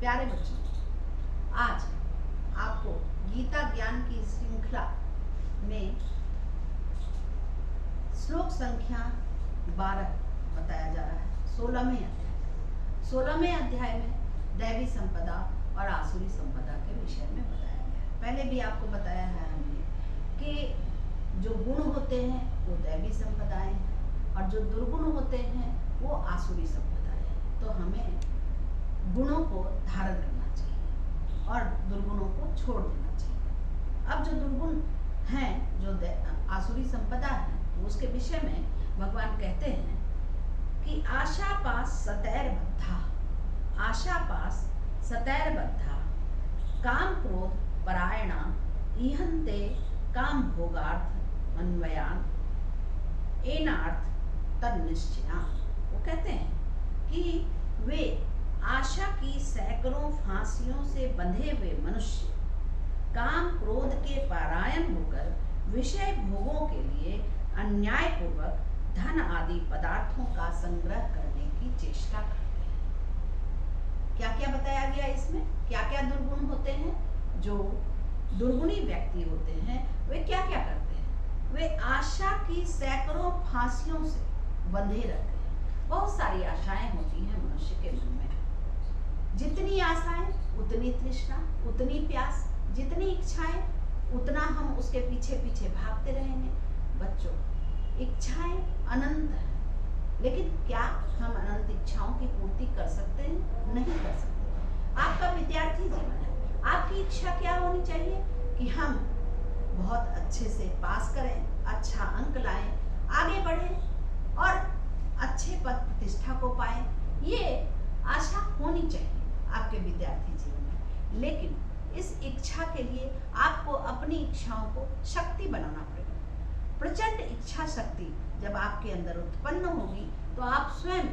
प्यारे बच्चों, आज आपको गीता ज्ञान की श्रृंखला में श्लोक संख्या 12 बताया जा रहा है। 16वें अध्याय में दैवी संपदा और आसुरी संपदा के विषय में बताया गया है। पहले भी आपको बताया है हमने कि जो गुण होते हैं वो दैवी संपदाएं हैं और जो दुर्गुण होते हैं वो आसुरी संपदाएं हैं। तो हमें गुणों को धारण करना चाहिए और दुर्गुणों को छोड़ देना चाहिए। अब जो दुर्गुण हैं, जो आसुरी संपदा है, उसके विषय में भगवान कहते हैं कि आशा पास सतैर बद्धा काम क्रोध परायणा इहन्ते काम भोगार्थ अन्वयान एनार्थ तन्निश्चया। वो कहते हैं कि वे आशा की सैकड़ों फांसियों से बंधे हुए मनुष्य काम क्रोध के परायण होकर विषय भोगों के लिए अन्यायपूर्वक धन आदि पदार्थों का संग्रह करने की चेष्टा करते हैं। क्या क्या बताया गया इसमें? क्या क्या दुर्गुण होते हैं? जो दुर्गुणी व्यक्ति होते हैं वे क्या क्या करते हैं? वे आशा की सैकड़ों फांसियों से बंधे रहते हैं। बहुत सारी आशाएं होती हैं मनुष्य के मन में। जितनी आशाएं उतनी तृष्णा, उतनी प्यास, जितनी इच्छाएं उतना हम उसके पीछे पीछे भागते रहेंगे। बच्चों, इच्छाएं अनंत है, लेकिन क्या हम अनंत इच्छाओं की पूर्ति कर सकते हैं? नहीं कर सकते। आपका विद्यार्थी जीवन है, आपकी इच्छा क्या होनी चाहिए कि हम बहुत अच्छे से पास करें, अच्छा अंक लाएं, आगे बढ़ें और अच्छे पद प्रतिष्ठा को पाएं। ये आशा होनी चाहिए आपके विद्यार्थी जीवन में। लेकिन इस इच्छा के लिए आपको अपनी इच्छाओं को शक्ति बनाना पड़ेगा। प्रचंड इच्छा शक्ति जब आपके अंदर उत्पन्न होगी तो आप स्वयं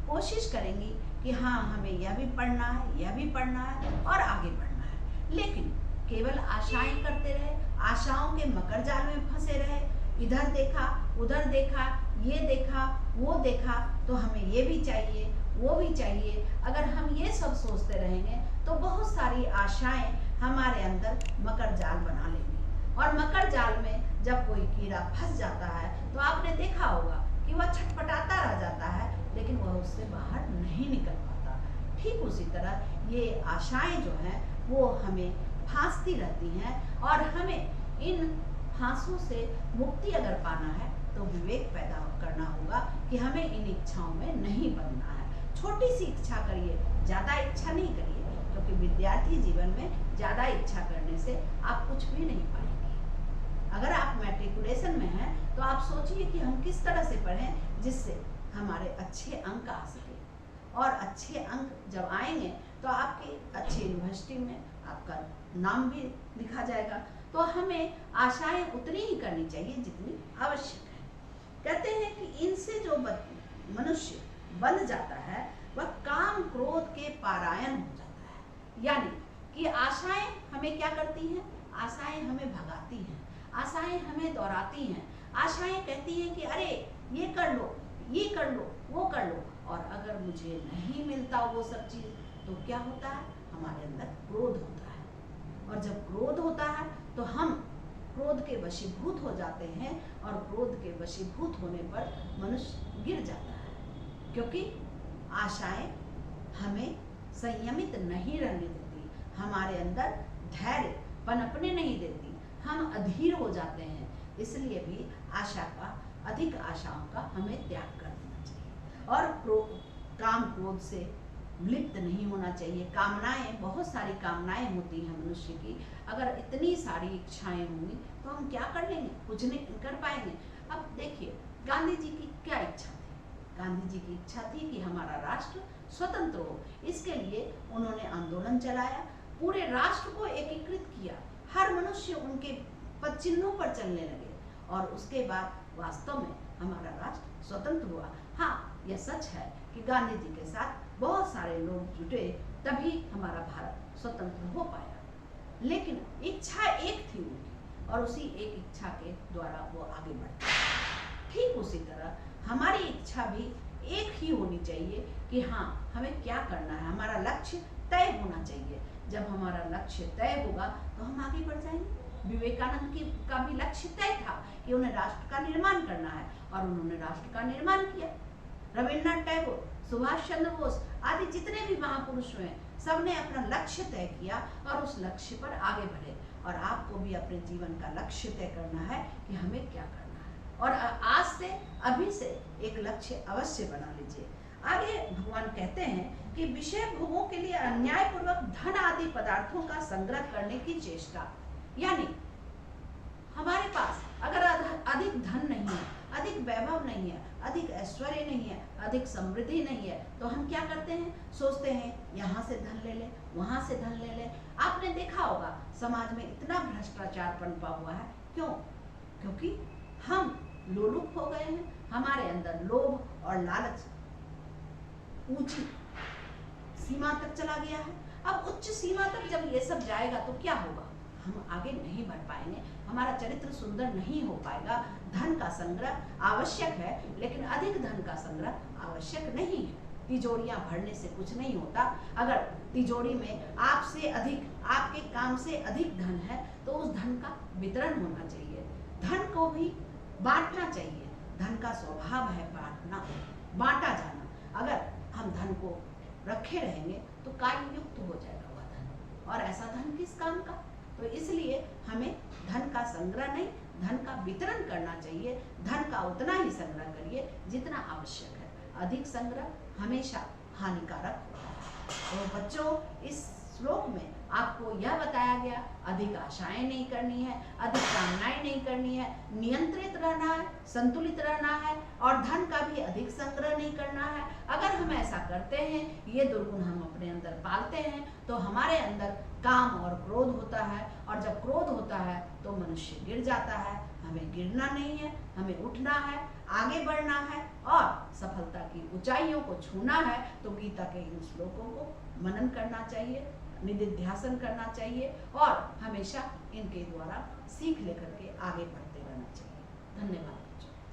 कोशिश करेंगी कि हाँ, हमें यह भी पढ़ना है, यह भी पढ़ना है और आगे बढ़ना है। लेकिन केवल आशाएं करते रहे, आशाओं के मकर जाल में फंसे रहे, इधर देखा उधर देखा, ये देखा वो देखा, तो हमें ये भी चाहिए वो भी चाहिए। अगर हम ये सब सोचते रहेंगे तो बहुत सारी आशाएं हमारे अंदर मकर जाल बना लेंगी। और मकर जाल में जब कोई कीड़ा फंस जाता है तो आपने देखा होगा कि वह छटपटाता रह जाता है, लेकिन वह उससे बाहर नहीं निकल पाता। ठीक उसी तरह ये आशाएं जो हैं वो हमें फांसती रहती हैं और हमें इन फांसों से मुक्ति अगर पाना है तो विवेक पैदा करना होगा कि हमें इन इच्छाओं में नहीं बनना है। छोटी सी इच्छा करिए, ज़्यादा इच्छा नहीं करिए, क्योंकि विद्यार्थी जीवन में ज़्यादा इच्छा करने से आप कुछ भी नहीं पाएंगे। अगर आप मैट्रिकुलेशन में हैं तो आप सोचिए कि हम किस तरह से पढ़ें जिससे हमारे अच्छे अंक आ सके, और अच्छे अंक जब आएंगे तो आपकी अच्छी यूनिवर्सिटी में आपका नाम भी लिखा जाएगा। तो हमें आशाएं उतनी ही करनी चाहिए जितनी आवश्यक है। कहते हैं कि इनसे जो मनुष्य बंध जाता है वह काम क्रोध के पारायण हो जाता है। यानी कि आशाएं हमें क्या करती हैं? आशाएं हमें भगाती हैं, आशाएं हमें दौड़ाती हैं। आशाएं कहती हैं कि अरे ये कर लो, ये कर लो, वो कर लो, और अगर मुझे नहीं मिलता वो सब चीज़ तो क्या होता है? हमारे अंदर क्रोध होता है, और जब क्रोध होता है तो हम क्रोध के वशीभूत हो जाते हैं, और क्रोध के वशीभूत होने पर मनुष्य गिर जाता है, क्योंकि आशाएं हमें संयमित नहीं रहने देती, हमारे अंदर धैर्य पनपने नहीं देती, हम अधीर हो जाते हैं। इसलिए भी अधिक आशाओं का हमें त्याग कर देना चाहिए और काम क्रोध से लिप्त नहीं होना चाहिए। कामनाएं, बहुत सारी कामनाएं होती हैं मनुष्य की। अगर इतनी सारी इच्छाएं होंगी तो हम क्या कर लेंगे? कुछ नहीं कर पाएंगे। अब देखिए, गांधी जी की क्या इच्छा थी? गांधी जी की इच्छा थी कि हमारा राष्ट्र स्वतंत्र हो। इसके लिए उन्होंने आंदोलन चलाया, पूरे राष्ट्र को एकीकृत किया, हर मनुष्य उनके पद चिन्हों पर चलने लगे, और उसके बाद वास्तव में हमारा राष्ट्र स्वतंत्र हुआ। हाँ, यह सच है कि गांधी जी के साथ बहुत सारे लोग जुटे, तभी हमारा भारत स्वतंत्र हो पाया। लेकिन इच्छा एक थी उनकी, और उसी एक इच्छा के द्वारा वो आगे बढ़ते। ठीक उसी तरह हमारी इच्छा भी एक ही होनी चाहिए कि हाँ हमें क्या करना है, हमारा लक्ष्य तय होना चाहिए। जब हमारा लक्ष्य तय होगा तो हम आगे बढ़ जाएंगे। विवेकानंद की का भी लक्ष्य तय था कि उन्हें राष्ट्र का निर्माण करना है और उन्होंने राष्ट्र का निर्माण किया। रविन्द्रनाथ टैगोर, सुभाष चंद्र बोस आदि जितने भी महापुरुष हुए सबने अपना लक्ष्य तय किया और उस लक्ष्य पर आगे बढ़े। और आपको भी अपने जीवन का लक्ष्य तय करना है कि हमें क्या करना है और आज से अभी से एक लक्ष्य अवश्य बना लीजिए। आगे भगवान कहते हैं कि विषय भोगों के लिए अन्यायपूर्वक धन आदि पदार्थों का संग्रह करने की चेष्टा, यानी हमारे पास अगर अधिक धन नहीं है, अधिक वैभव नहीं है, अधिक ऐश्वर्य नहीं है, अधिक समृद्धि नहीं है, तो हम क्या करते हैं, सोचते हैं यहाँ से धन ले ले, वहाँ से धन ले ले। आपने देखा होगा समाज में इतना भ्रष्टाचार पनपा हुआ है, क्यों? क्योंकि हम लोलुप हो गए हैं, हमारे अंदर लोभ और लालच ऊंची सीमा तक चला गया है। अब उच्च सीमा तक जब ये सब जाएगा तो क्या होगा, हम आगे नहीं बढ़ पाएंगे, हमारा चरित्र सुंदर नहीं हो पाएगा। धन का संग्रह आवश्यक है, लेकिन अधिक धन का संग्रह आवश्यक नहीं है। तिजोरियां भरने से कुछ नहीं होता। अगर तिजोरी में आपसे अधिक, आपके काम से अधिक धन है तो उस धन का वितरण होना चाहिए, धन को भी बांटना चाहिए। धन का स्वभाव है बांटना, बांटा जाना। अगर हम धन को रखे रहेंगे तो कार्य युक्त हो जाएगा वह धन, और ऐसा धन किस काम का। तो इसलिए हमें धन का संग्रह नहीं, धन का वितरण करना चाहिए। धन का उतना ही संग्रह करिए जितना आवश्यक है, अधिक संग्रह हमेशा हानिकारक होता है। तो बच्चों, इस श्लोक में आपको यह बताया गया, अधिक आशाएं नहीं करनी है, अधिक कामनाएं नहीं करनी है, नियंत्रित रहना है, संतुलित रहना है और धन का भी अधिक संग्रह नहीं करना है। अगर हम ऐसा करते हैं, ये दुर्गुण हम अपने अंदर पालते हैं, तो हमारे अंदर काम और क्रोध होता है, और जब क्रोध होता है तो मनुष्य गिर जाता है। हमें गिरना नहीं है, हमें उठना है, आगे बढ़ना है और सफलता की ऊंचाइयों को छूना है। तो गीता के इन श्लोकों को मनन करना चाहिए, निधिध्यासन करना चाहिए और हमेशा इनके द्वारा सीख लेकर के आगे बढ़ते रहना चाहिए। धन्यवाद।